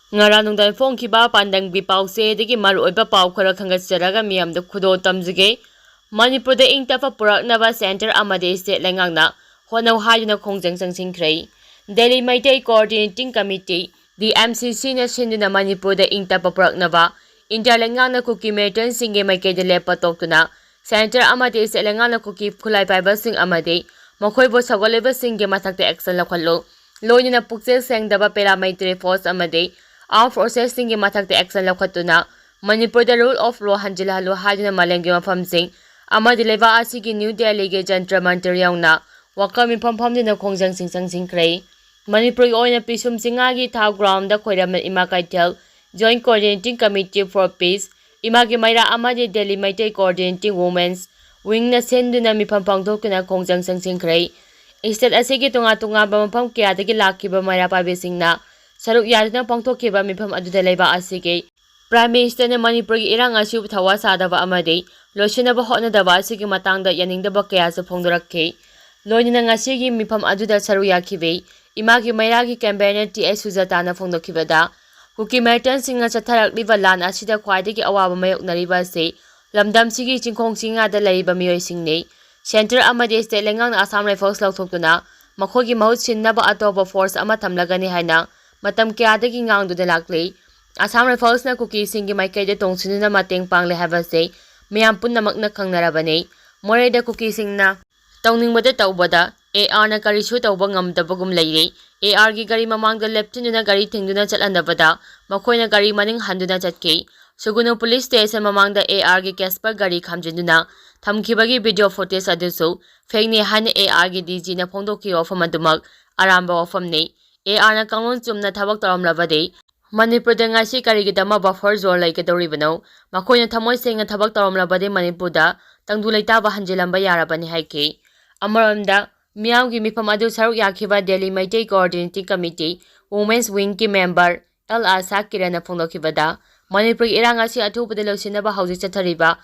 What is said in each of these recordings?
Ngara nungdai phongkiba pandangbi pause degi maruoiba pau khara khangatsaraga miyamda khudo tamjige Manipurda ingtafa puraknaba center amade state lengangna honau haiduna khongjang sangsingkhrei Delhi Maitai Coordinating Committee DMCC na sinduna Manipurda ingtafa puraknaba India lengangna kuki merton singe maikede lepa toktuna center amade state lengangna kuki khulai paiba sing amade makhoibo sagoleba singe mathakte action lakhallo loinina pukse sengdaba paramilitary force amade Armed Forces singi mathakte action lakhatuna Manipurda rule of law hanjilhalu haiduna malengi mafamsing amadi leba asigi New Delhi ge Jantra Mantar yaungna wakam mifamfamdina khongjang singkrei Manipur oina pisum singagi thau ground da khoiram ima kaitel Joint Coordinating Committee for Peace imagi maira amadi Delhi Maitai Coordinating Women's Wing na senduna mifamphangthokna khongjang singkrei State asigi tunga ba mafam kiyadagi lakhiba maira pabisingna Saruk yadina pangtokkiba mifam aduda leiba asigi Prime Minister na Manipur gi irang asu thawa sadaba amade loisinaba hotnadaba asigi matangda yaningdaba kaya sa phongdorakhe loinina ngasigi mifam aduda saru yakhibe imagi mairagi campaigner TS Sujata na phongdokhibada Huki Merton singa chatharakliba lan asida khwaidagi awaba mayoknariba se lamdam sigi chingkhong singa da leiba mioi singne Center amade state lengang Assam Rifles lauthokuna makhogi mahut sinnaba atoba force ama thamlagani haina matam kiyadagi ngangduda lakle Assam Rifles na kuki singi maikaida tongsinuna mateng pangle habase miyam punnamakna khangnarabane moreda kuki singna tawningbada tawbada AR na karisu tawba ngamdabagum leire AR gi gari mamangda leptinuna gari thingduna chatlandabada makhoina gari maning handuna chatke Suguno Police Station mamangda AR gi Casper gari khamjinduna thamkhibagi video footage adusu fekni hane AR gi DG na phongdokki ofam adumak aramba ofamne AR na kanglon chumna thabak taramlabade Manipurda ngasi karigidama buffer zone laikadoribano makhoina thamoi senga thabak taramlabade Manipurda tangdu leitaba hanjilamba yarabani haike amaramda miyamgi mifam adu saruk yakhiba Delhi Maitai Coordinating Committee Women's Wing ki member L Asa Kirana phongdokhibada Manipur irang asi athubada losinaba hauji chathariba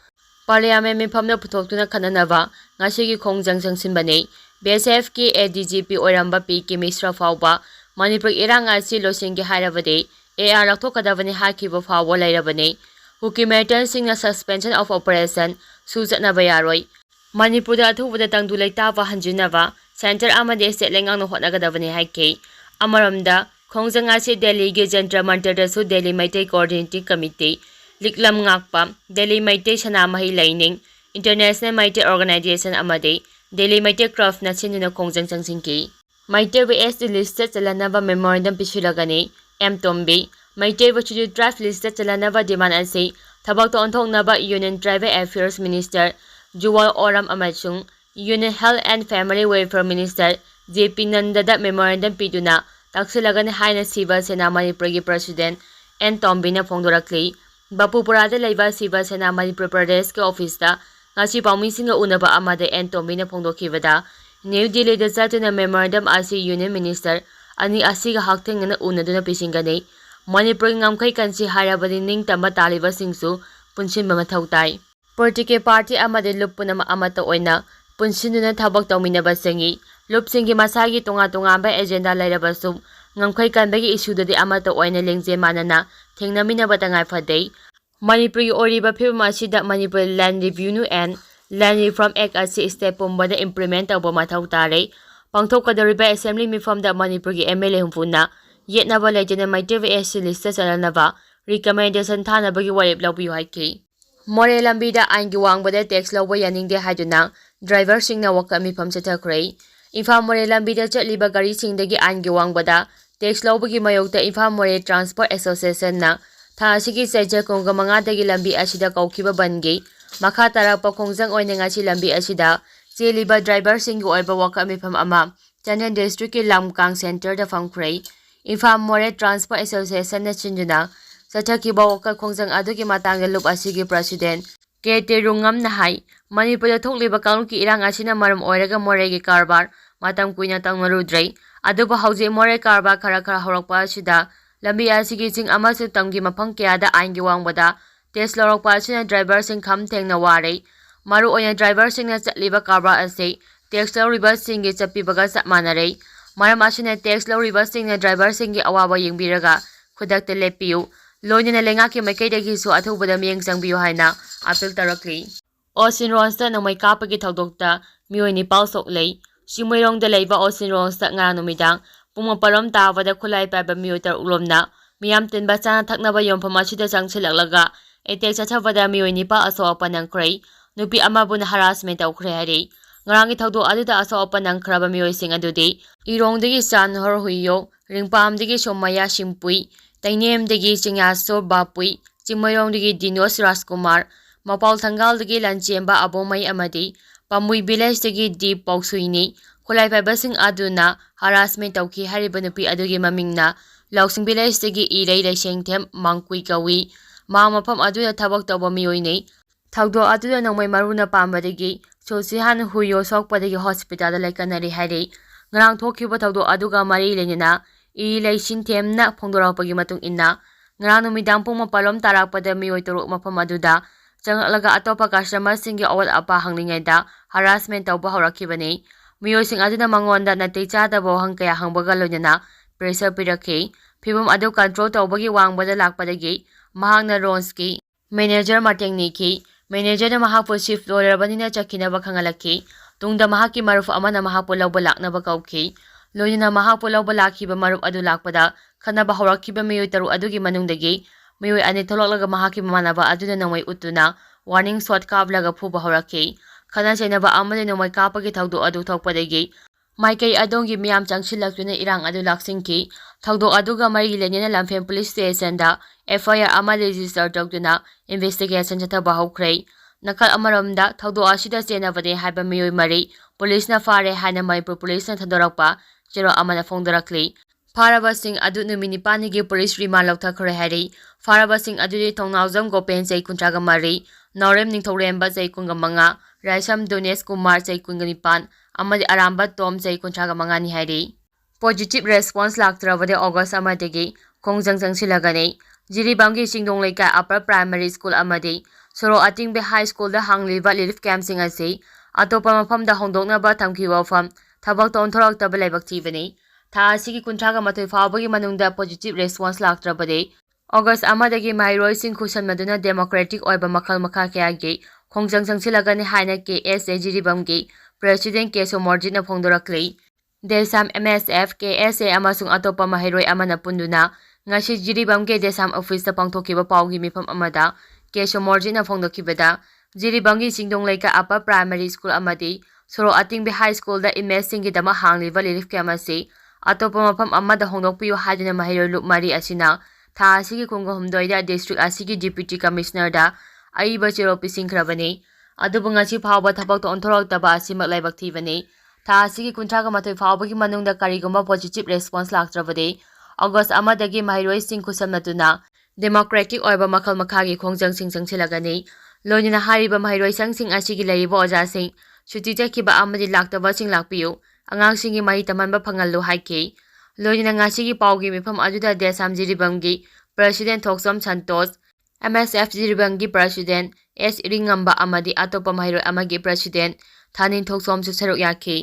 Parliament mifamna puthoktuna khananaba ngasigi khongjang sangsinbane BSF ki ADGP oiramba PK Misra fawba Manipur irang asi losingi hairabade AR laktokadabani hakiba fawba lairabane Huki Merton singna suspension of operation sujatnaba yaroi Manipurda athubada tangdu leitaba hanjinaba center amade state lengang hotnagadabani haike amaramda khongjang asi Delhi ge Jantra Mantar da su Delhi Maitai Coordinating Committee liklam ngakpa Delhi Maitai Sanamahi Laining International Maitai Organization amade Delhi Maitai Craft na sinuna khongjang sangsingki Maitai BS list chalanaba memorandum pisulagani M Tombi Maitai Vachuju draft list chalanaba demand asi thabak to onthoknaba Union Tribal Affairs Minister Juwal Oram amachung Union Health and Family Welfare Minister JP Nandada memorandum piduna taksilagani haina Siva Sena Manipur gi President N Tombi na phongdorakli Bapupurada leiba Siva Sena Manipur Pradesh ke office da ngasi pawmisinga unaba amade N Tombi na phongdokhibada New Delhi da chatuna memorandum asi Union Minister ani asiga hakthengna unaduna pisingani Manipur ngamkai kansi harabadi ning tamba taliba singsu punsinba mathau tai Political party amade lupuna amata oina punsinuna thabak tawminaba singi lupsingi masagi tunga ba agenda lairabasu ngamkai kanbagi issue dadi amata oina lengje manana thengnamina batangai phadei Manipur gi oriba phibma asida Manipur Land Revenue and Land Reform Act asi step pumbada implement tawba mathau tare pangthokadariba assembly mifamda Manipur gi MLA humfuna yetnaba lejena Maitai VS list chalanaba recommendation thanabagi warep lawbiu haiki More lambida aingi wangbada tax lawba yaningde haiduna driver singna waka mifam chathakhrei Imphal More lambida chatliba gari singdagi aingi wangbada tax lawbagi mayokta Imphal More Transport Association na tha asigi seja konga mangadagi lambi asida kaukhiba bangi makha tarakpa khongjang oina ngasi lambi asida cheliba driver singi oiba waka mifam ama Chandan district ki Lamkang center da famkhrei Imphal More Transport Association na chinjuna Sathaki waka khongjang adugi matangda lup asigi president K.T. Rungam na hai Manipurda thokliba kangluki irang asina maram oiraga More gi karbar matam kuina tangmarudrei aduba hauji More karbar khara horakpa asida lambi asigi sing amasu tamgi mafang kayada aingi wangbada test lorokpa asina driver sing kham thengna ware maru oina driver sing na chatliba karbar ase tax loriba singi chapibaga chapmanare maram asina tax loriba sing na driver singi awaba yengbiraga ꯈꯨꯗꯛꯇ ꯂꯦꯞꯄꯤꯌꯨ ꯂꯣꯏꯅꯅ ꯂꯩꯉꯥꯛꯀꯤ ꯃꯥꯏꯀꯩꯗꯒꯤꯁꯨ ꯑꯊꯨꯕꯗ ꯃꯤꯠꯌꯦꯡ ꯆꯪꯕꯤꯌꯨ ꯍꯥꯏꯅ appeal ꯇꯧꯔꯛꯂꯤ꯫ Ocean ꯔꯣꯟꯁꯇ ꯅꯣꯡꯃꯩ ꯀꯥꯞꯄꯒꯤ ꯊꯧꯗꯣꯛꯇ ꯃꯤꯑꯣꯏ 9 ꯁꯣꯛꯂꯦ꯫ ꯆꯤꯡꯃꯩꯔꯣꯡꯗ ꯂꯩꯕ ꯑꯣꯁꯤꯟ ꯔꯣꯟꯁꯇ ꯉꯔꯥꯡ ꯅꯨꯃꯤꯗꯥꯡ ꯄꯨꯡ 4 ꯇꯥꯕꯗ ꯈꯨꯠꯂꯥꯏ ꯄꯥꯏꯕ ꯃꯤꯑꯣꯏ 6 ꯂꯣꯝꯅ ꯃꯤꯌꯥꯝ ꯇꯤꯟꯕ ꯆꯥꯅ ꯊꯛꯅꯕ ꯌꯣꯟꯐꯝ ꯑꯁꯤꯗ ꯆꯪꯁꯤꯜꯂꯛꯂꯒ ꯑꯦꯇꯦꯛ ꯆꯠꯊꯕꯗ ꯃꯤꯑꯣꯏ 9 ꯑꯁꯣꯛ-ꯑꯄꯟ ꯅꯪꯈ꯭ꯔꯦ꯫ ꯅꯨꯄꯤ ꯑꯃꯕꯨꯅ ꯍꯔꯥꯁꯃꯦꯟ ꯇꯧꯈ꯭ꯔꯦ ꯍꯥꯏꯔꯤ꯫ ꯉꯔꯥꯡꯒꯤ ꯊꯧꯗꯣꯛ ꯑꯗꯨꯗ ꯑꯁꯣꯛ-ꯑꯄꯟ ꯅꯪꯈ꯭ꯔꯕ ꯃꯤꯑꯣꯏꯁꯤꯡ ꯑꯗꯨꯗꯤ ꯏꯔꯣꯡꯗꯒꯤ ꯆꯥꯟꯍꯣꯔ ꯍꯨꯏꯌꯣ, ꯔꯤꯡꯄꯥꯝꯗꯒꯤ ꯁꯣꯃꯩꯌꯥ ꯁꯤꯡꯄꯨꯏ, ꯇꯩꯅꯦꯝꯗꯒꯤ ꯆꯤꯡꯌꯥꯁꯣ ꯕꯥꯄꯨꯏ, ꯆꯤꯡꯃꯩꯔꯣꯡꯗꯒꯤ ꯗꯤꯅꯣꯁ ꯔꯥꯖꯀꯨꯃꯥꯔ, ꯃꯄꯥꯎ ꯊꯪꯒꯥꯜꯗꯒꯤ ꯂꯟꯆꯦꯝꯕ ꯑꯕꯣꯃꯩ ꯑꯃꯗꯤ ꯄꯥꯝꯃꯨꯏ ꯚꯤꯂꯦꯖꯗꯒꯤ ꯗꯤ ꯄꯥꯎꯁꯨꯏꯅꯤ꯫ ꯈꯨꯠꯂꯥꯏ ꯄꯥꯏꯕꯁꯤꯡ ꯑꯗꯨꯅ ꯍꯔꯥꯁꯃꯦꯟ ꯇꯧꯈꯤ ꯍꯥꯏꯔꯤꯕ ꯅꯨꯄꯤ ꯑꯗꯨꯒꯤ ꯃꯃꯤꯡꯅ ꯂꯧꯁꯤꯡ ꯚꯤꯂꯦꯖꯗꯒꯤ ꯏꯔꯩ ꯂꯩꯁꯦꯡꯊꯦꯝ ꯃꯥꯡꯀꯨꯏ ꯀꯧꯏ꯫ ꯃꯍꯥꯛ ꯃꯐꯝ ꯑꯗꯨꯗ ꯊꯕꯛ ꯇꯧꯕ ꯃꯤꯑꯣꯏꯅꯤ꯫ ꯊꯧꯗꯣꯛ ꯑꯗꯨꯗ ꯅꯣꯡꯃꯩ ꯃꯔꯨꯅ ꯄꯥꯟꯕꯗꯒꯤ ꯁꯨꯁꯤꯍꯥꯟ ꯍꯨꯏꯌꯣ ꯁꯣꯛꯄꯗꯒꯤ ꯍꯣꯁꯄꯤꯇꯥꯜꯗ ꯂꯩꯀꯠꯅꯔꯤ ꯍꯥꯏꯔꯤ꯫ ꯉꯔꯥꯡ ꯊꯣꯛꯈꯤꯕ ꯊꯧꯗꯣꯛ ꯑꯗꯨꯒ ꯃꯔꯤ ꯂꯩꯅꯅ ꯏꯔꯩꯂꯩꯁꯤꯡꯊꯦꯝꯅ ꯐꯣꯡꯗꯣꯔꯛꯄꯒꯤ ꯃꯇꯨꯡ ꯏꯟꯅ ꯉꯔꯥꯡ ꯅꯨꯃꯤꯗꯥꯡ ꯄꯨꯡ 4 ꯇꯥꯔꯛꯄꯗ ꯃꯤꯑꯣꯏ 6 ꯃꯐꯝ ꯑꯗꯨꯗ ꯆꯪꯂꯛꯂꯒ ꯑꯇꯣꯞꯄ ꯀꯁꯇꯃꯔꯁꯤꯡꯒꯤ ꯑꯋꯥꯠ-ꯑꯄꯥ ꯍꯪꯂꯤꯉꯩꯗ ꯍꯔꯥꯁꯃꯦꯟ ꯇꯧꯕ ꯍꯧꯔꯛꯈꯤꯕꯅꯤ꯫ ꯃꯤꯑꯣꯏꯁꯤꯡ ꯑꯗꯨꯅ ꯃꯉꯣꯟꯗ ꯅꯥꯇꯩ ꯆꯥꯗꯕ ꯋꯥꯍꯪ ꯀꯌꯥ ꯍꯪꯕꯒ ꯂꯣꯏꯅꯅ ꯄ꯭ꯔꯦꯁꯔ ꯄꯤꯔꯛꯈꯤ꯫ ꯐꯤꯚꯝ ꯑꯗꯨ ꯀꯟꯇ꯭ꯔꯣꯜ ꯇꯧꯕꯒꯤ ꯋꯥꯡꯃꯗ ꯂꯥꯛꯄꯗꯒꯤ ꯃꯍꯥꯛꯅ ꯔꯣꯟꯁꯀꯤ ꯃꯦꯅꯦꯖꯔ ꯃꯇꯦꯡ ꯅꯤꯈꯤ꯫ ꯃꯦꯅꯦꯖꯔꯅ ꯃꯍꯥꯛꯄꯨ ꯁꯤꯐꯠ ꯂꯣꯏꯔꯕꯅꯤꯅ ꯆꯠꯈꯤꯅꯕ ꯈꯪꯍꯜꯂꯛꯈꯤ꯫ ꯇꯨꯡꯗ ꯃꯍꯥꯛꯀꯤ ꯃꯔꯨꯞ ꯑꯃꯅ ꯃꯍꯥꯛꯄꯨ ꯂꯧꯕ ꯂꯥꯛꯅꯕ ꯀꯧꯈꯤ꯫ ꯂꯣꯏꯅꯅ ꯃꯍꯥꯛꯄꯨ ꯂꯧꯕ ꯂꯥꯛꯈꯤꯕ ꯃꯔꯨꯞ ꯑꯗꯨ ꯂꯥꯛꯄꯗ ꯈꯠꯅꯕ ꯍꯧꯔꯛꯈꯤꯕ ꯃꯤꯑꯣꯏ 6 ꯑꯗꯨꯒꯤ ꯃꯅꯨꯡꯗꯒꯤ ꯃꯤꯑꯣꯏ 2 ꯊꯣꯛꯂꯛꯂꯒ ꯃꯍꯥꯛꯀꯤ ꯃꯃꯥꯟꯅꯕ ꯑꯗꯨꯗ ꯅꯣꯡꯃꯩ ꯎꯠꯇꯨꯅ ꯋꯥꯔꯅꯤꯡ ꯁꯣꯠ ꯀꯥꯞꯂꯒ ꯐꯨꯕ ꯍꯧꯔꯛꯈꯤ꯫ ꯈꯠꯅ-ꯆꯩꯅꯕ ꯑꯃꯗꯤ ꯅꯣꯡꯃꯩ ꯀꯥꯞꯄꯒꯤ ꯊꯧꯗꯣꯛ ꯑꯗꯨ ꯊꯣꯛꯄꯗꯒꯤ ꯃꯥꯏꯀꯩ ꯑꯗꯣꯝꯒꯤ ꯃꯤꯌꯥꯝ ꯆꯪꯁꯤꯜꯂꯛꯇꯨꯅ ꯏꯔꯥꯡ ꯑꯗꯨ ꯂꯥꯛꯁꯤꯟꯈꯤ꯫ ꯊꯧꯗꯣꯛ ꯑꯗꯨꯒ ꯃꯔꯤ ꯂꯩꯅꯅ ꯂꯝꯐꯦꯜ ꯄꯨꯂꯤꯁ ꯁ꯭ꯇꯦꯁꯟꯗ FIR ꯑꯃ ꯔꯦꯖꯤꯁꯇꯔ ꯇꯧꯗꯨꯅ ꯏꯟꯚꯦꯁꯇꯤꯒꯦꯁꯟ ꯆꯠꯊꯕ ꯍꯧꯈ꯭ꯔꯦ꯫ ꯅꯥꯀꯜ ꯑꯃꯔꯣꯝꯗ ꯊꯧꯗꯣꯛ ꯑꯁꯤꯗ ꯆꯦꯟꯅꯕꯅꯤ ꯍꯥꯏꯕ ꯃꯤꯑꯣꯏ 4 ꯄꯨꯂꯤꯁꯅ ꯐꯥꯔꯦ ꯍꯥꯏꯅ ꯃꯅꯤꯄꯨꯔ ꯄꯨꯂꯤꯁꯅ ꯊꯧꯗꯣꯔꯛꯄ ꯆꯦꯔꯣꯜ ꯑꯃꯅ ꯐꯣꯡꯗꯣꯔꯛꯂꯤ꯫ ꯐꯥꯔꯕꯁꯤꯡ ꯑꯗꯨ ꯅꯨꯃꯤꯠ 9ꯅꯤꯒꯤ ꯄꯨꯂꯤꯁ ꯔꯤꯃꯥꯟꯗ ꯂꯧꯊꯈ꯭ꯔꯦ ꯍꯥꯏꯔꯤ꯫ ꯐꯥꯔꯕꯁꯤꯡ ꯑꯗꯨꯗꯤ ꯊꯣꯡꯅꯥꯎꯖꯝ ꯒꯣꯄꯦꯟ ꯆꯍꯤ 33, ꯅꯥꯎꯔꯦꯝ ꯅꯤꯡꯊꯧꯔꯦꯝꯕ ꯆꯍꯤ 25, ꯔꯥꯏꯁꯝ ꯗꯨꯅꯦꯁ ꯀꯨꯃꯥꯔ ꯆꯍꯤ 19 ꯑꯃꯗꯤ ꯑꯔꯥꯝꯕ ꯇꯣꯝ ꯆꯍꯤ 35ꯅꯤ ꯍꯥꯏꯔꯤ꯫ ꯄꯣꯖꯤꯇꯤꯚ ꯔꯦꯁꯄꯣꯟꯁ ꯂꯥꯛꯇ꯭ꯔꯕꯗꯤ ꯑꯣꯒꯁꯠ 1ꯗꯒꯤ ꯈꯣꯡꯖꯪ ꯆꯪꯁꯤꯜꯂꯒꯅꯤ꯫ ꯖꯤꯔꯤꯕꯥꯝꯒꯤ ꯆꯤꯡꯗꯣꯡ ꯂꯩꯀꯥꯏ ꯑꯄꯔ ꯄ꯭ꯔꯥꯏꯃꯥꯔꯤ ꯁ꯭ꯀꯨꯜ ꯑꯃꯗꯤ ꯁꯣꯔꯣꯛ ꯑꯇꯤꯡꯕꯤ ꯍꯥꯏ ꯁ꯭ꯀꯨꯜꯗ ꯍꯥꯡꯂꯤꯕ ꯔꯤꯂꯤꯐ ꯀꯦꯝꯞꯁꯤꯡ ꯑꯁꯤ ꯑꯇꯣꯞꯄ ꯃꯐꯝꯗ ꯍꯣꯡꯗꯣꯛꯅꯕ ꯊꯝꯈꯤꯕ ꯃꯐꯝ ꯊꯕꯛꯇ ꯑꯣꯟꯊꯣꯔꯛꯇꯕ ꯂꯥꯏꯕꯛ ꯊꯤꯕꯅꯤ꯫ ꯊꯥ ꯑꯁꯤꯒꯤ 38 ꯐꯥꯎꯕꯒꯤ ꯃꯅꯨꯡꯗ ꯄꯣꯖꯤꯇꯤꯚ ꯔꯦꯁꯄꯣꯟꯁ ꯂꯥꯛꯇ꯭ꯔꯕꯗꯤ ꯑꯣꯒꯁꯠ 1ꯗꯒꯤ ꯃꯍꯩꯔꯣꯏꯁꯤꯡ ꯈꯨꯠꯁꯝꯅꯗꯨꯅ ꯗꯦꯃꯣꯀ꯭ꯔꯦꯇꯤꯛ ꯑꯣꯏꯕ ꯃꯈꯜ-ꯃꯈꯥ ꯀꯌꯥꯒꯤ ꯈꯣꯡꯖꯪ ꯆꯪꯁꯤꯜꯂꯒꯅꯤ ꯍꯥꯏꯅ KSA ꯖꯤꯔꯤꯕꯥꯝꯒꯤ ꯄ꯭ꯔꯦꯁꯤꯗꯦꯟꯠ ꯀꯦꯁꯣꯃꯣꯔꯖꯤꯠꯅ ꯐꯣꯡꯗꯣꯔꯛꯂꯤ꯫ ꯗꯦꯁꯥꯝ MSF, KSA ꯑꯃꯁꯨꯡ ꯑꯇꯣꯞꯄ ꯃꯍꯩꯔꯣꯏ ꯑꯃꯅ ꯄꯨꯟꯗꯨꯅ ꯉꯁꯤ ꯖꯤꯔꯤꯕꯥꯝꯒꯤ ꯗꯦꯁꯥꯝ ꯑꯣꯐꯤꯁꯇ ꯄꯥꯡꯊꯣꯛꯈꯤꯕ ꯄꯥꯎꯒꯤ ꯃꯤꯐꯝ ꯑꯃꯗ ꯀꯦꯁꯣꯃꯣꯔꯖꯤꯠꯅ ꯐꯣꯡꯗꯣꯛꯈꯤꯕꯗ ꯖꯤꯔꯤꯕꯥꯝꯒꯤ ꯆꯤꯡꯗꯣꯡ ꯂꯩꯀꯥꯏ ꯑꯄꯔ ꯄ꯭ꯔꯥꯏꯃꯥꯔꯤ ꯁ꯭ꯀꯨꯜ ꯑꯃꯗꯤ ꯁꯣꯔꯣꯛ ꯑꯇꯤꯡꯕꯤ ꯍꯥꯏ ꯁ꯭ꯀꯨꯜꯗ ꯏꯟꯃꯦꯠꯁꯤꯡꯒꯤꯗꯃꯛ ꯍꯥꯡꯂꯤꯕ ꯔꯤꯂꯤꯐ ꯀꯦꯝꯞ ꯑꯁꯤ ꯑꯇꯣꯞꯄ ꯃꯐꯝ ꯑꯃꯗ ꯍꯣꯡꯗꯣꯛꯄꯤꯌꯨ ꯍꯥꯏꯗꯨꯅ ꯃꯍꯩꯔꯣꯏ ꯂꯨꯞ 4 ꯑꯁꯤꯅ ꯊꯥ ꯑꯁꯤꯒꯤ 28ꯗ ꯗꯤꯁꯇ꯭ꯔꯤꯛꯠ ꯑꯁꯤꯒꯤ ꯗꯤꯄ꯭ꯌꯨꯇꯤ ꯀꯃꯤꯁꯅꯔꯗ ꯑꯏꯕ ꯆꯦꯔꯣꯜ ꯄꯤꯁꯤꯟꯈ꯭ꯔꯕꯅꯤ꯫ ꯑꯗꯨꯕꯨ ꯉꯁꯤ ꯐꯥꯎꯕ ꯊꯕꯛꯇ ꯑꯣꯟꯊꯣꯔꯛꯇꯕ ꯑꯁꯤꯃꯛ ꯂꯥꯏꯕꯛ ꯊꯤꯕꯅꯤ꯫ ꯊꯥ ꯑꯁꯤꯒꯤ 38 ꯐꯥꯎꯕꯒꯤ ꯃꯅꯨꯡꯗ ꯀꯔꯤꯒꯨꯝꯕ ꯄꯣꯖꯤꯇꯤꯚ ꯔꯦꯁꯄꯣꯟꯁ ꯂꯥꯛꯇ꯭ꯔꯕꯗꯤ ꯑꯣꯒꯁꯠ 1ꯗꯒꯤ ꯃꯍꯩꯔꯣꯏꯁꯤꯡ ꯈꯨꯠꯁꯝꯅꯗꯨꯅ ꯗꯦꯃꯣꯀ꯭ꯔꯦꯇꯤꯛ ꯑꯣꯏꯕ ꯃꯈꯜ-ꯃꯈꯥꯒꯤ ꯈꯣꯡꯖꯪꯁꯤꯡ ꯆꯪꯁꯤꯜꯂꯒꯅꯤ꯫ ꯂꯣꯏꯅꯅ ꯍꯥꯏꯔꯤꯕ ꯃꯍꯩꯔꯣꯏꯁꯪꯁꯤꯡ ꯑꯁꯤꯒꯤ ꯂꯩꯔꯤꯕ ꯑꯣꯖꯥꯁꯤꯡ, ꯁꯨꯇꯤ ꯆꯠꯈꯤꯕ ꯑꯃꯗꯤ ꯂꯥꯛꯇꯕꯁꯤꯡ ꯂꯥꯛꯄꯤꯌꯨ, ꯑꯉꯥꯡꯁꯤꯡꯒꯤ ꯃꯍꯩ ꯇꯝꯍꯟꯕ ꯐꯪꯍꯜꯂꯨ ꯍꯥꯏꯈꯤ꯫ ꯂꯣꯏꯅꯅ ꯉꯁꯤꯒꯤ ꯄꯥꯎꯒꯤ ꯃꯤꯐꯝ ꯑꯗꯨꯗ ꯗꯦꯁꯥꯝ ꯖꯤꯔꯤꯕꯥꯝꯒꯤ ꯄ꯭ꯔꯦꯁꯤꯗꯦꯟꯠ ꯊꯣꯛꯆꯝ ꯁꯟꯇꯣꯁ, MSF ꯖꯤꯔꯤꯕꯥꯝꯒꯤ ꯄ꯭ꯔꯦꯁꯤꯗꯦꯟꯠ S. ꯏꯔꯤꯡꯉꯝꯕ ꯑꯃꯗꯤ ꯑꯇꯣꯞꯄ ꯃꯍꯩꯔꯣꯏ ꯑꯃꯒꯤ ꯄ꯭ꯔꯦꯁꯤꯗꯦꯟꯠ ꯊꯥꯅꯤꯟ ꯊꯣꯛꯆꯣꯝꯁꯨ ꯁꯔꯨꯛ ꯌꯥꯈꯤ꯫